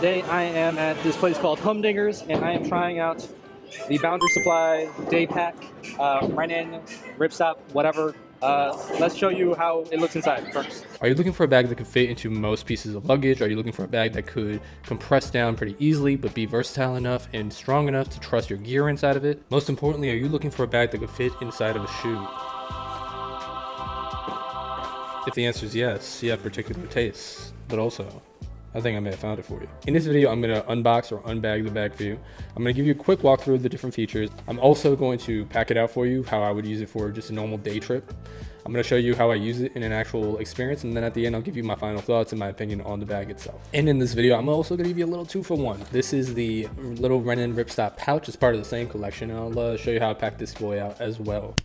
Today I am at this place called Humdingers, and I am trying out the Boundary Supply Daypack, Rennen, Ripstop, whatever. Let's show you how it looks inside first. Are you looking for a bag that could fit into most pieces of luggage? Are you looking for a bag that could compress down pretty easily but be versatile enough and strong enough to trust your gear inside of it? Most importantly, are you looking for a bag that could fit inside of a shoe? If the answer is yes, you have particular tastes, but also I think I may have found it for you. In this video, I'm going to unbox or unbag the bag for you. I'm going to give you a quick walkthrough of the different features. I'm also going to pack it out for you, how I would use it for just a normal day trip. I'm going to show you how I use it in an actual experience, and then at the end, I'll give you my final thoughts and my opinion on the bag itself. And in this video, I'm also going to give you a little 2-for-1. This is the little Rennen Ripstop pouch. It's part of the same collection, and I'll show you how I pack this boy out as well.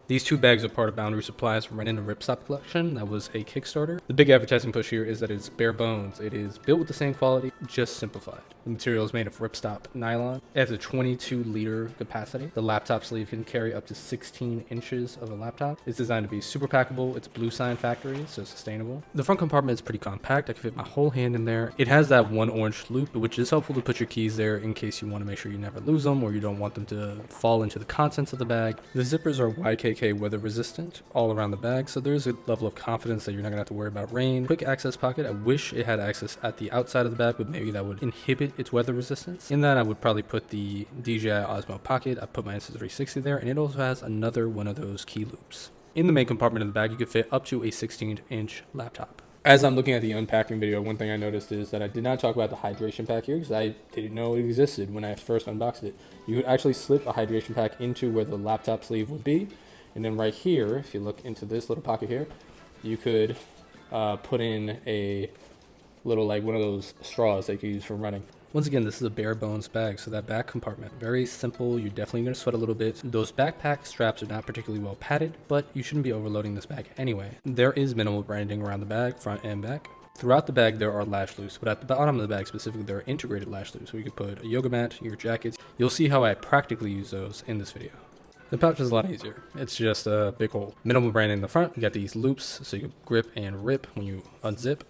These two bags are part of Boundary Supply's Rennen and Ripstop collection. That was a Kickstarter. The big advertising push here is that it's bare bones. It is built with the same quality, just simplified. The material is made of Ripstop nylon. It has a 22-liter capacity. The laptop sleeve can carry up to 16 inches of a laptop. It's designed to be super packable. It's Bluesign factory, so sustainable. The front compartment is pretty compact. I can fit my whole hand in there. It has that one orange loop, which is helpful to put your keys there in case you want to make sure you never lose them or you don't want them to fall into the contents of the bag. The zippers are YKK weather resistant all around the bag, so there's a level of confidence that you're not gonna have to worry about rain. Quick access pocket. I wish it had access at the outside of the bag, but maybe that would inhibit its weather resistance. In that, I would probably put the DJI Osmo Pocket. I put my Insta360 there, and it also has another one of those key loops. In the main compartment of the bag, you could fit up to a 16-inch laptop. As I'm looking at the unpacking video, one thing I noticed is that I did not talk about the hydration pack here because I didn't know it existed when I first unboxed it. You could actually slip a hydration pack into where the laptop sleeve would be. And then right here, if you look into this little pocket here, you could put in a little, like one of those straws that you can use for running. Once again, this is a bare bones bag, so that back compartment, very simple. You're definitely going to sweat a little bit. Those backpack straps are not particularly well padded, but you shouldn't be overloading this bag anyway. There is minimal branding around the bag, front and back. Throughout the bag, there are lash loops, but at the bottom of the bag specifically, there are integrated lash loops, so you could put a yoga mat, your jackets. You'll see how I practically use those in this video. The pouch is a lot easier. It's just a big hole. Minimal branding in the front. You got these loops so you can grip and rip when you unzip.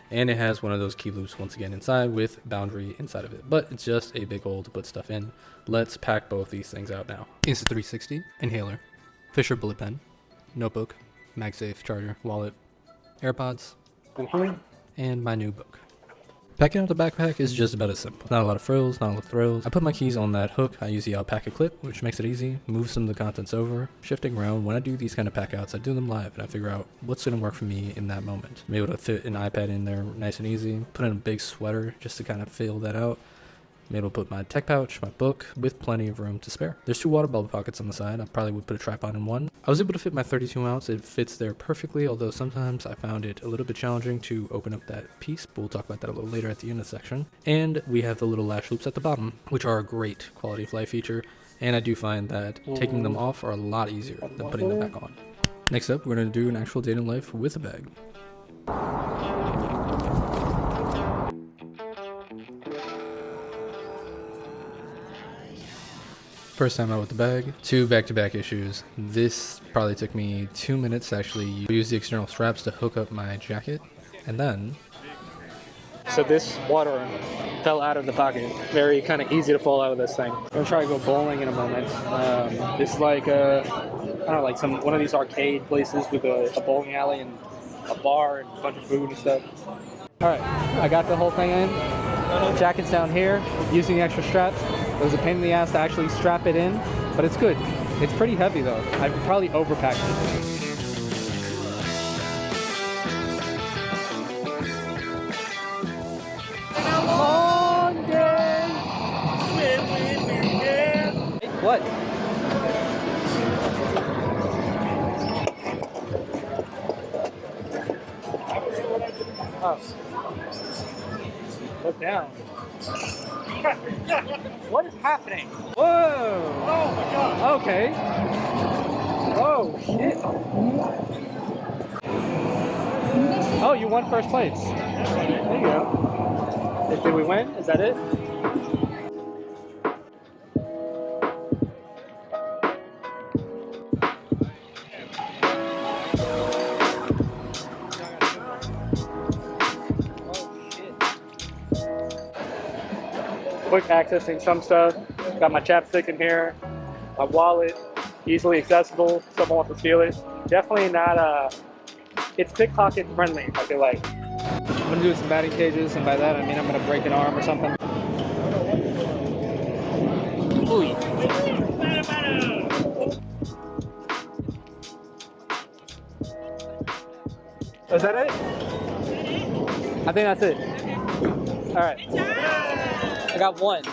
And it has one of those key loops once again inside with Boundary inside of it. But it's just a big hole to put stuff in. Let's pack both these things out now. Insta360, inhaler, Fisher bullet pen, notebook, MagSafe charger, wallet, AirPods, and my new book. Packing out the backpack is just about as simple. Not a lot of frills, not a lot of throws. I put my keys on that hook. I use the alpaca clip, which makes it easy. Move some of the contents over. Shifting around. When I do these kind of pack outs, I do them live and I figure out what's going to work for me in that moment. I'm able to fit an iPad in there nice and easy. Put in a big sweater just to kind of fill that out. I'm able to put my tech pouch, my book, with plenty of room to spare. There's 2 water bottle pockets on the side. I probably would put a tripod in one. I was able to fit my 32 ounce. It fits there perfectly, although sometimes I found it a little bit challenging to open up that piece, but we'll talk about that a little later at the end of the section. And we have the little lash loops at the bottom, which are a great quality of life feature. And I do find that taking them off are a lot easier than putting them back on. Next up, we're going to do an actual day in life with a bag. First time out with the bag, 2 back-to-back issues. This probably took me 2 minutes to actually use the external straps to hook up my jacket, and then... So this water fell out of the pocket. Very kind of easy to fall out of this thing. I'm gonna try to go bowling in a moment. It's like I don't know, like one of these arcade places with a bowling alley and a bar and a bunch of food and stuff. All right, I got the whole thing in. Jacket's down here, using the extra straps. It was a pain in the ass to actually strap it in, but it's good. It's pretty heavy though. I probably overpacked it. Long day. What? Oh. Look down. What is happening? Whoa! Oh my god! Okay. Oh shit! Oh, you won first place. There you go. Did we win? Is that it? quick accessing some stuff. Got my chapstick in here, my wallet, easily accessible. Someone wants to steal it. Definitely not it's pickpocket friendly, I feel like. I'm gonna do some batting cages, and by that I mean I'm gonna break an arm or something. Ooh. Is that it? I think that's it. All right. I got one.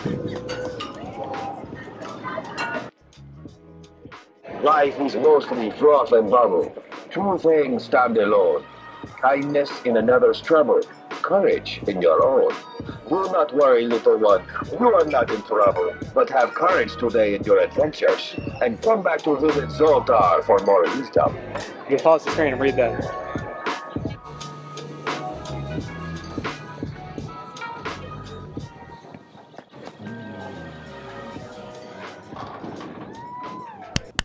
Life is mostly froth and bubble. True things stand alone. Kindness in another's trouble. Courage in your own. Do not worry, little one. You are not in trouble. But have courage today in your adventures. And come back to visit Zoltar for more wisdom. You can pause the screen and read that.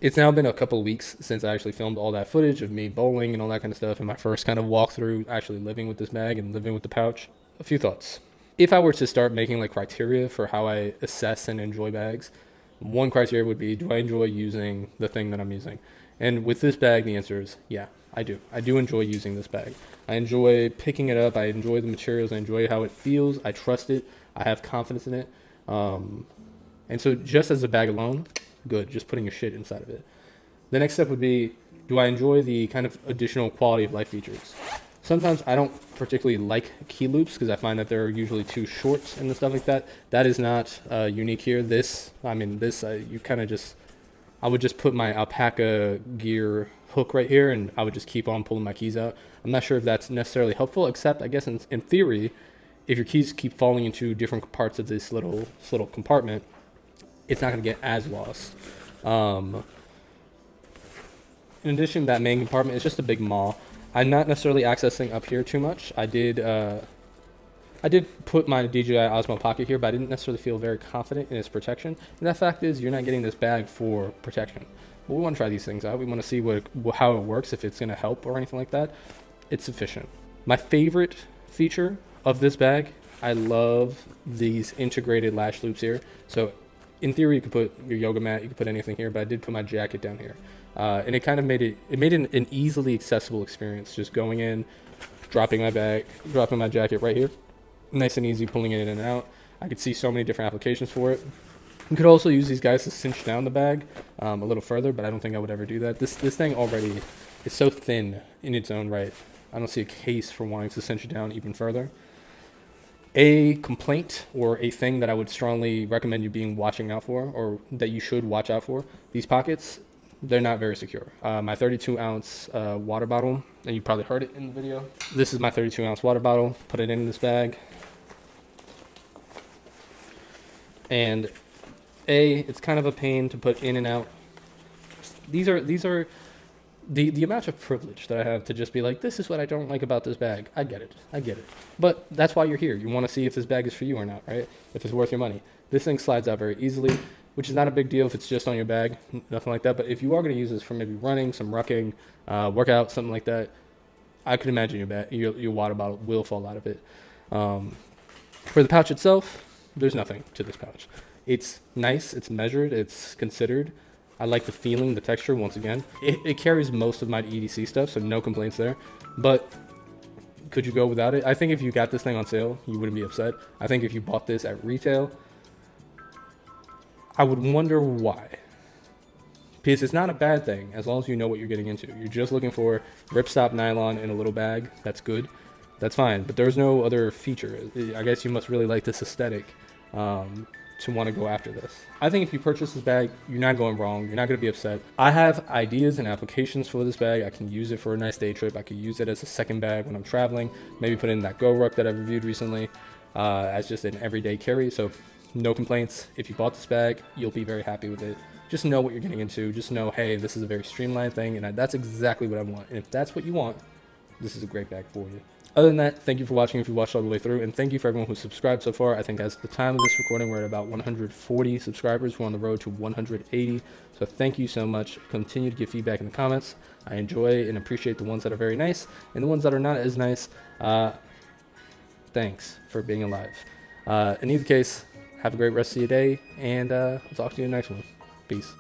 It's now been a couple weeks since I actually filmed all that footage of me bowling and all that kind of stuff, and my first kind of walkthrough actually living with this bag and living with the pouch. A few thoughts. If I were to start making like criteria for how I assess and enjoy bags, one criteria would be, do I enjoy using the thing that I'm using? And with this bag, the answer is yeah, I do. I do enjoy using this bag. I enjoy picking it up. I enjoy the materials. I enjoy how it feels. I trust it. I have confidence in it. And so just as a bag alone, good, just putting your shit inside of it. The next step would be, do I enjoy the kind of additional quality of life features? Sometimes I don't particularly like key loops because I find that they're usually too short and stuff like that. That is not unique here. You kind of just, I would just put my alpaca gear hook right here and I would just keep on pulling my keys out. I'm not sure if that's necessarily helpful, except I guess in theory, if your keys keep falling into different parts of this little compartment, it's not going to get as lost. In addition, that main compartment is just a big maw. I'm not necessarily accessing up here too much. I did put my DJI Osmo Pocket here, but I didn't necessarily feel very confident in its protection. And that fact is, you're not getting this bag for protection. But we want to try these things out. We want to see how it works, if it's going to help or anything like that. It's sufficient. My favorite feature of this bag, I love these integrated lash loops here. So in theory, you could put your yoga mat, you could put anything here, but I did put my jacket down here. And it kind of made an easily accessible experience, just going in, dropping my jacket right here, nice and easy, pulling it in and out. I could see so many different applications for it. You could also use these guys to cinch down the bag a little further, but I don't think I would ever do that. This thing already is so thin in its own right. I don't see a case for wanting to cinch it down even further. A complaint or a thing that I would strongly recommend you watching out for, or that you should watch out for, these pockets, they're not very secure. My 32-ounce water bottle, and you probably heard it in the video. This is my 32-ounce water bottle. Put it in this bag. And it's kind of a pain to put in and out. These are the amount of privilege that I have to just be like, this is what I don't like about this bag. I get it. But that's why you're here. You want to see if this bag is for you or not, right? If it's worth your money. This thing slides out very easily, which is not a big deal if it's just on your bag, nothing like that. But if you are going to use this for maybe running, some rucking, workout, something like that, I could imagine your water bottle will fall out of it. For the pouch itself, there's nothing to this pouch. It's nice, it's measured, it's considered. I like the feeling, the texture, once again. It carries most of my EDC stuff, so no complaints there. But could you go without it? I think if you got this thing on sale, you wouldn't be upset. I think if you bought this at retail, I would wonder why. Because it's not a bad thing, as long as you know what you're getting into. You're just looking for ripstop nylon in a little bag. That's good. That's fine. But there's no other feature. I guess you must really like this aesthetic to want to go after this. I think if you purchase this bag, you're not going wrong. You're not going to be upset. I have ideas and applications for this bag. I can use it for a nice day trip. I could use it as a second bag when I'm traveling. Maybe put in that Go Ruck that I reviewed recently as just an everyday carry. So no complaints. If you bought this bag, you'll be very happy with it. Just know what you're getting into. Just know, hey, this is a very streamlined thing, and that's exactly what I want. And if that's what you want, this is a great bag for you. Other than that, thank you for watching if you watched all the way through, and thank you for everyone who's subscribed so far. I think as the time of this recording, we're at about 140 subscribers. We're on the road to 180. So thank you so much. Continue to give feedback in the comments. I enjoy and appreciate the ones that are very nice, and the ones that are not as nice, thanks for being alive. In either case, Have a great rest of your day, and I'll talk to you in the next one. Peace.